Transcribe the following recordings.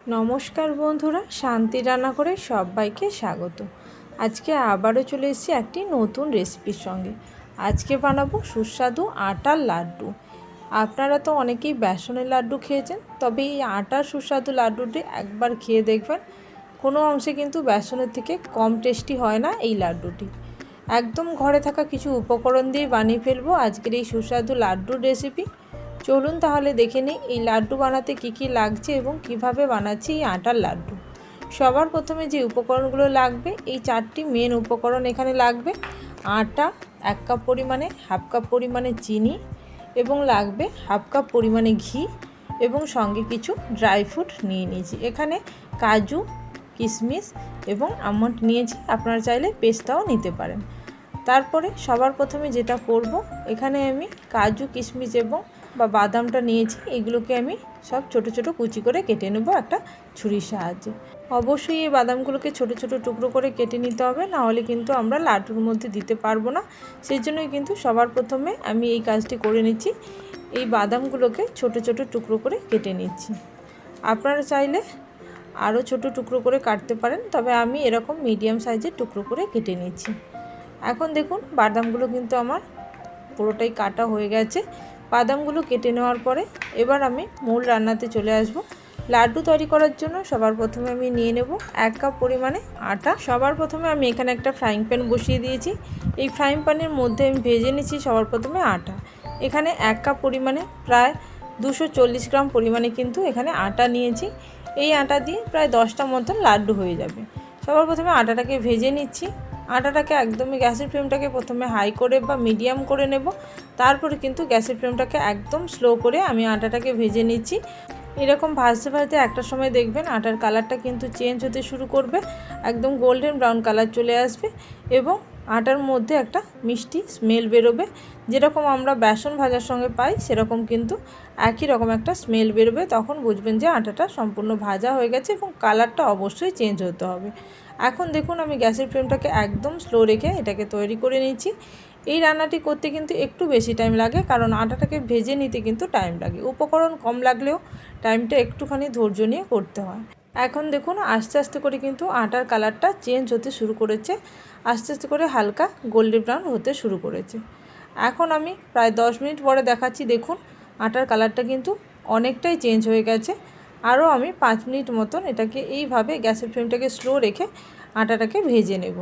नमस्कार बंधुरा शांति रान्नाघरे सबाइके स्वागत। आज के आबारो चले एसेछि एकटी नतून रेसिपिर संगे। आज के बानाबो सुस्वादु आटार लाड्डू। आपनारा तो अनेकेई बेसनेर लाड्डू खेयेछेन, तबे एई आटार सुस्वादु लाड्डूटी एकबार खेये देखबेन। कोनो अंशे किन्तु बेसनेर थेके कम टेस्टी हय ना एई लाड्डूटी। एकदम घरे थाका किछु उपकरण दिये बानिये फेलबो आजकेर एई सुस्वादु लाड्डुर रेसिपि। चलुन ताहले देखे निই এই লাড্ডু বানাতে কি কি লাগছে এবং কিভাবে বানাচ্ছি এই আটার লাড্ডু। সবার প্রথমে যে উপকরণগুলো লাগবে এই চারটি মেন উপকরণ এখানে লাগবে। আটা 1 কাপ পরিমাণে, হাফ কাপ পরিমাণে চিনি এবং লাগবে হাফ কাপ পরিমাণে ঘি এবং সঙ্গে কিছু ড্রাই ফ্রুট নিয়ে নিয়েছি। এখানে কাজু, কিশমিশ এবং আমন্ড নিয়েছি, আপনারা চাইলে পেস্তাও নিতে পারেন। তারপরে সবার প্রথমে যেটা করব, এখানে আমি কাজু, কিশমিশ এবং বাদামটা নিয়েছি। এগুলোকে আমি সব ছোট ছোট কুচি করে কেটে নেব একটা ছুরির সাহায্যে। অবশ্যই এই বাদামগুলোকে ছোট ছোট টুকরো করে কেটে নিতে হবে, না হলে কিন্তু আমরা লাড্ডুর মধ্যে দিতে পারবো না। সেই জন্যই কিন্তু সবার প্রথমে আমি এই কাজটি করে নিচ্ছি। এই বাদামগুলোকে ছোট ছোট টুকরো করে কেটে নিচ্ছি। আপনারা চাইলে আরও ছোট টুকরো করে কাটতে পারেন, তবে আমি এরকম মিডিয়াম সাইজের টুকরো করে কেটে নিচ্ছি। এখন দেখুন বাদামগুলো কিন্তু আমার পুরোটাই কাটা হয়ে গেছে। বাদামগুলো কেটে নেওয়ার পরে এবার আমি মূল রান্নাতে চলে আসব। লাড্ডু তৈরি করার জন্য সবার প্রথমে আমি নিয়ে নেব 1 কাপ পরিমাণে আটা। সবার প্রথমে আমি এখানে একটা ফ্রাইং প্যান বসিয়ে দিয়েছি। এই ফ্রাইং প্যানের মধ্যে আমি ভেজে নিচ্ছি সবার প্রথমে আটা। এখানে 1 কাপ পরিমাণে প্রায় 240 গ্রাম পরিমাণে কিন্তু এখানে আটা নিয়েছি। এই আটা দিয়ে প্রায় 10টা মতন লাড্ডু হয়ে যাবে। সবার প্রথমে আটাটাকে ভেজে নিচ্ছি। আটাটাকে একদমই গ্যাসের ফ্লেমটাকে প্রথমে হাই করে বা মিডিয়াম করে নেব। তারপরে কিন্তু গ্যাসের ফ্লেমটাকে একদম স্লো করে আমি আটাটাকে ভেজে নিচ্ছি। এরকম ভাজতে ভাজতে একটা সময় দেখবেন আটার কালারটা কিন্তু চেঞ্জ হতে শুরু করবে, একদম গোল্ডেন ব্রাউন কালার চলে আসবে এবং আটার মধ্যে একটা মিষ্টি স্মেল বেরোবে। যেরকম আমরা বেসন ভাজার সঙ্গে পাই সেরকম কিন্তু একই রকম একটা স্মেল বেরোবে। তখন বুঝবেন যে আটাটা সম্পূর্ণ ভাজা হয়ে গেছে এবং কালারটা অবশ্যই চেঞ্জ হতে হবে। এখন দেখুন আমি গ্যাসের ফ্লেমটাকে একদম স্লো রেখে এটাকে তৈরি করে নিচ্ছি। এই রান্নাটি করতে কিন্তু একটু বেশি টাইম লাগে, কারণ আটাটাকে ভেজে নিতে কিন্তু টাইম লাগে। উপকরণ কম লাগলেও টাইমটা একটুখানি ধৈর্য নিয়ে করতে হয়। এখন দেখুন আস্তে আস্তে করে কিন্তু আটার কালারটা চেঞ্জ হতে শুরু করেছে, আস্তে আস্তে করে হালকা গোল্ডেন ব্রাউন হতে শুরু করেছে। এখন আমি প্রায় 10 মিনিট পরে দেখাচ্ছি। দেখুন আটার কালারটা কিন্তু অনেকটাই চেঞ্জ হয়ে গেছে। আরও আমি 5 মিনিট মতন এটাকে এইভাবে গ্যাসের ফ্লেমটাকে স্লো রেখে আটাটাকে ভেজে নেব।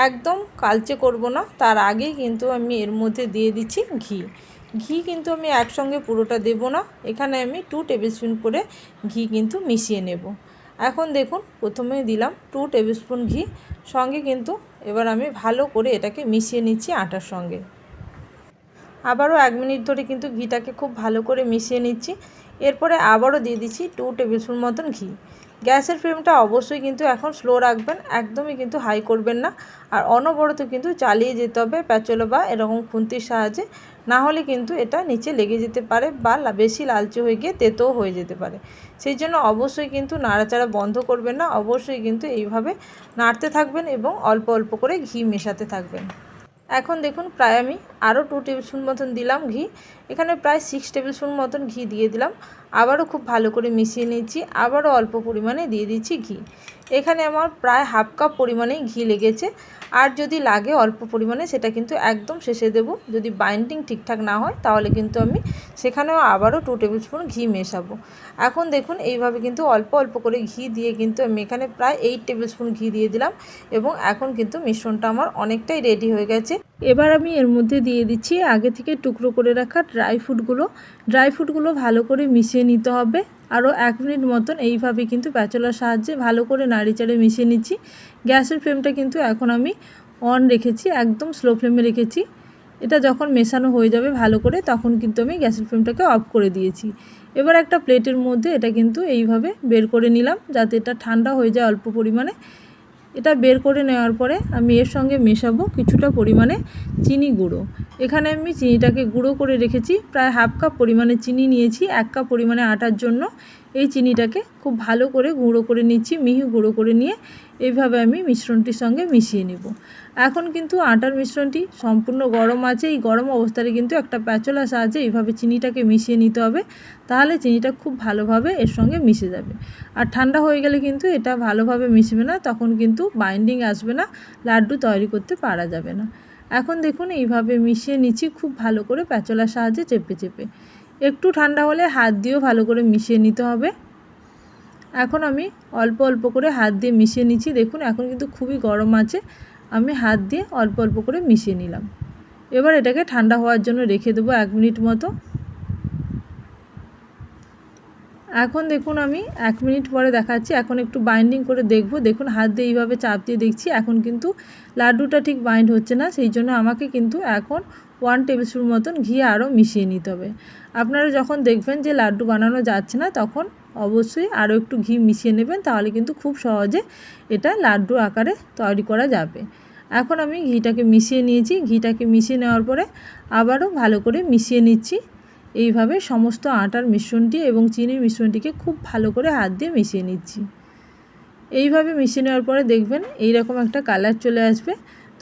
একদম কালচে করব না, তার আগেই কিন্তু আমি এর মধ্যে দিয়ে দিচ্ছি ঘি। ঘি কিন্তু আমি একসঙ্গে পুরোটা দেব না, এখানে আমি 2 টেবিল স্পুন করে ঘি কিন্তু মিশিয়ে নেব। এখন দেখুন প্রথমে দিলাম 2 টেবিল স্পুন ঘি, সঙ্গে কিন্তু এবার আমি ভালো করে এটাকে মিশিয়ে নিচ্ছি আটার সঙ্গে। আবারও 1 মিনিট ধরে কিন্তু ঘিটাকে খুব ভালো করে মিশিয়ে নিচ্ছি। এরপরে আবারও দিয়ে দিচ্ছি 2 টেবিল স্পুন মতন ঘি। গ্যাসের ফ্লেমটা অবশ্যই কিন্তু এখন স্লো রাখবেন, একদমই কিন্তু হাই করবেন না। আর অনবরত কিন্তু চালিয়ে যেতে হবে প্যাচলো বা এরকম খুন্তির সাহায্যে, না হলে কিন্তু এটা নিচে লেগে যেতে পারে বা বেশি লালচে হয়ে গিয়ে তেতোও হয়ে যেতে পারে। সেই জন্য অবশ্যই কিন্তু নাড়াচাড়া বন্ধ করবেন না, অবশ্যই কিন্তু এইভাবে নাড়তে থাকবেন এবং অল্প অল্প করে ঘি মেশাতে থাকবেন। এখন দেখুন প্রায় আমি আরও 2 টেবিল স্পুন মতন দিলাম ঘি। এখানে প্রায় 6 টেবিল স্পুন মতন ঘি দিয়ে দিলাম। আবারও খুব ভালো করে মিশিয়ে নিচ্ছি। আবারও অল্প পরিমাণে দিয়ে দিচ্ছি ঘি। এখানে আমার প্রায় হাফ কাপ পরিমাণে ঘি লেগেছে। আর যদি লাগে অল্প পরিমাণে সেটা কিন্তু একদম শেষে দেব। যদি বাইন্ডিং ঠিকঠাক না হয় তাহলে কিন্তু আমি সেখানেও আবারও 2 টেবিল স্পুন ঘি মেশাবো। এখন দেখুন এইভাবে কিন্তু অল্প অল্প করে ঘি দিয়ে কিন্তু আমি এখানে প্রায় 8 টেবিল স্পুন ঘি দিয়ে দিলাম এবং এখন কিন্তু মিশ্রণটা আমার অনেকটাই রেডি হয়ে গেছে। এবার আমি এর মধ্যে দিয়ে দিচ্ছি আগে থেকে টুকরো করে রাখা ড্রাই ফ্রুটগুলো ভালো করে মিশিয়ে নিতে হবে। আরও 1 মিনিট মতন এইভাবে কিন্তু প্যাচলার সাহায্যে ভালো করে নাড়িচাড়ে মিশিয়ে নিচ্ছি। গ্যাসের ফ্লেমটা কিন্তু এখন আমি অন রেখেছি, একদম স্লো ফ্লেমে রেখেছি। এটা যখন মেশানো হয়ে যাবে ভালো করে তখন কিন্তু আমি গ্যাসের ফ্লেমটাকে অফ করে দিয়েছি। এবার একটা প্লেটের মধ্যে এটা কিন্তু এইভাবে বের করে নিলাম, যাতে এটা ঠান্ডা হয়ে যায় অল্প পরিমাণে। এটা বের করে নেওয়ার পরে আমি এর সঙ্গে মেশাবো কিছুটা পরিমাণে চিনি গুঁড়ো। এখানে আমি চিনিটাকে গুঁড়ো করে রেখেছি, প্রায় হাফ কাপ পরিমাণে চিনি নিয়েছি 1 কাপ পরিমাণে আটার জন্য। এই চিনিটাকে খুব ভালো করে গুঁড়ো করে নিচ্ছি, মিহি গুঁড়ো করে নিয়ে এইভাবে আমি মিশ্রণটির সঙ্গে মিশিয়ে নেব। এখন কিন্তু আটার মিশ্রণটি সম্পূর্ণ গরম আছে। এই গরম অবস্থায় কিন্তু একটা প্যাচলার সাহায্যে এইভাবে চিনিটাকে মিশিয়ে নিতে হবে, তাহলে চিনিটা খুব ভালোভাবে এর সঙ্গে মিশে যাবে। আর ঠান্ডা হয়ে গেলে কিন্তু এটা ভালোভাবে মিশবে না, তখন কিন্তু বাইন্ডিং আসবে না, লাড্ডু তৈরি করতে পারা যাবে না। এখন দেখুন এইভাবে মিশিয়ে নিচ্ছি খুব ভালো করে প্যাচলার সাহায্যে চেপে চেপে। একটু ঠান্ডা হলে হাত দিয়েও ভালো করে মিশিয়ে নিতে হবে। এখন আমি অল্প অল্প করে হাত দিয়ে মিশিয়ে নিচ্ছি। দেখুন এখন কিন্তু খুবই গরম আছে, আমি হাত দিয়ে অল্প অল্প করে মিশিয়ে নিলাম। এবার এটাকে ঠান্ডা হওয়ার জন্য রেখে দেবো 1 মিনিট মতো। এখন দেখুন আমি 1 মিনিট পরে দেখাচ্ছি। এখন একটু বাইন্ডিং করে দেখব। দেখুন হাত দিয়ে এইভাবে চাপ দিয়ে দেখছি, এখন কিন্তু লাড্ডুটা ঠিক বাইন্ড হচ্ছে না। সেই জন্য আমাকে কিন্তু এখন 1 টেবিল স্পুন মতন ঘি আরও মিশিয়ে নিতে হবে। আপনারা যখন দেখবেন যে লাড্ডু বানানো যাচ্ছে না, তখন অবশ্যই আরও একটু ঘি মিশিয়ে নেবেন, তাহলে কিন্তু খুব সহজে এটা লাড্ডু আকারে তৈরি করা যাবে। এখন আমি ঘিটাকে মিশিয়ে নিয়েছি। ঘিটাকে মিশিয়ে নেওয়ার পরে আবারও ভালো করে মিশিয়ে নিচ্ছি। এইভাবে সমস্ত আটার মিশ্রণটি এবং চিনির মিশ্রণটিকে খুব ভালো করে হাত দিয়ে মিশিয়ে নিচ্ছি। এইভাবে মিশিয়ে নেওয়ার পরে দেখবেন এইরকম একটা কালার চলে আসবে,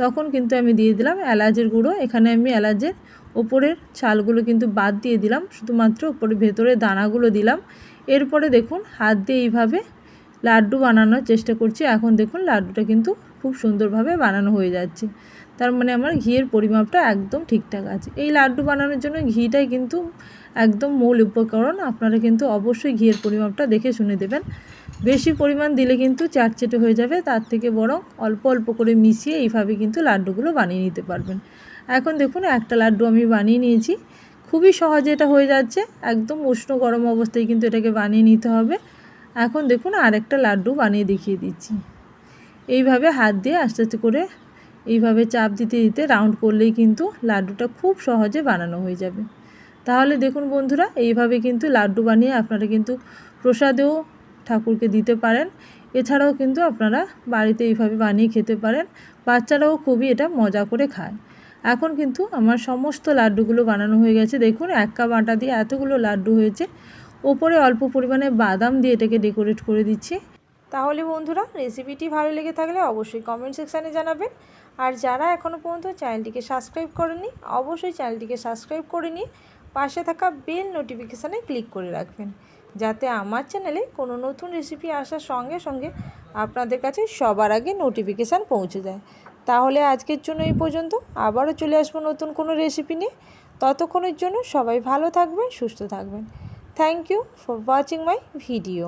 তখন কিন্তু আমি দিয়ে দিলাম এলাচের গুঁড়ো। এখানে আমি এলাচের ওপরের ছালগুলো কিন্তু বাদ দিয়ে দিলাম, শুধুমাত্র ওপরে ভেতরে দানাগুলো দিলাম। এরপরে দেখুন হাত দিয়ে এইভাবে লাড্ডু বানানোর চেষ্টা করছি। এখন দেখুন লাড্ডুটা কিন্তু খুব সুন্দরভাবে বানানো হয়ে যাচ্ছে, তার মানে আমার ঘিয়ের পরিমাপটা একদম ঠিকঠাক আছে। এই লাড্ডু বানানোর জন্য ঘিটাই কিন্তু একদম মূল উপকরণ। আপনারা কিন্তু অবশ্যই ঘিয়ের পরিমাপটা দেখে শুনে দেবেন। বেশি পরিমাণ দিলে কিন্তু চাটচেটে হয়ে যাবে, তার থেকে বরং অল্প অল্প করে মিশিয়ে এইভাবে কিন্তু লাড্ডুগুলো বানিয়ে নিতে পারবেন। এখন দেখুন একটা লাড্ডু আমি বানিয়ে নিয়েছি, খুবই সহজে এটা হয়ে যাচ্ছে। একদম উষ্ণ গরম অবস্থায় কিন্তু এটাকে বানিয়ে নিতে হবে। এখন দেখুন আরেকটা লাড্ডু বানিয়ে দেখিয়ে দিচ্ছি। এইভাবে হাত দিয়ে আস্তে আস্তে করে এইভাবে চাপ দিতে দিতে রাউন্ড করলেই কিন্তু লাড্ডুটা খুব সহজে বানানো হয়ে যাবে। তাহলে দেখুন বন্ধুরা, এইভাবে কিন্তু লাড্ডু বানিয়ে আপনারা কিন্তু প্রসাদেও ঠাকুরকে দিতে পারেন। এছাড়াও কিন্তু আপনারা বাড়িতে এইভাবে বানিয়ে খেতে পারেন, বাচ্চারাও খুবই এটা মজা করে খায়। এখন কিন্তু আমার সমস্ত লাড্ডুগুলো বানানো হয়ে গেছে। দেখুন 1 কাপ আটা দিয়ে এতগুলো লাড্ডু হয়েছে। ওপরে অল্প পরিমাণে বাদাম দিয়ে এটাকে ডেকোরেট করে দিচ্ছি। তাহলে বন্ধুরা, রেসিপিটি ভালো লেগে থাকলে অবশ্যই কমেন্ট সেকশানে জানাবেন। আর যারা এখনও পর্যন্ত চ্যানেলটিকে সাবস্ক্রাইব করেনি, অবশ্যই চ্যানেলটিকে সাবস্ক্রাইব করে নিয়ে পাশে থাকা বেল নোটিফিকেশানে ক্লিক করে রাখবেন, যাতে আমার চ্যানেলে কোনো নতুন রেসিপি আসার সঙ্গে সঙ্গে আপনাদের কাছে সবার আগে নোটিফিকেশান পৌঁছে যায়। তাহলে আজকের জন্য এই পর্যন্ত, আবারও চলে আসবো নতুন কোনো রেসিপি নিয়ে। ততক্ষণের জন্য সবাই ভালো থাকবেন, সুস্থ থাকবেন। Thank you for watching my video.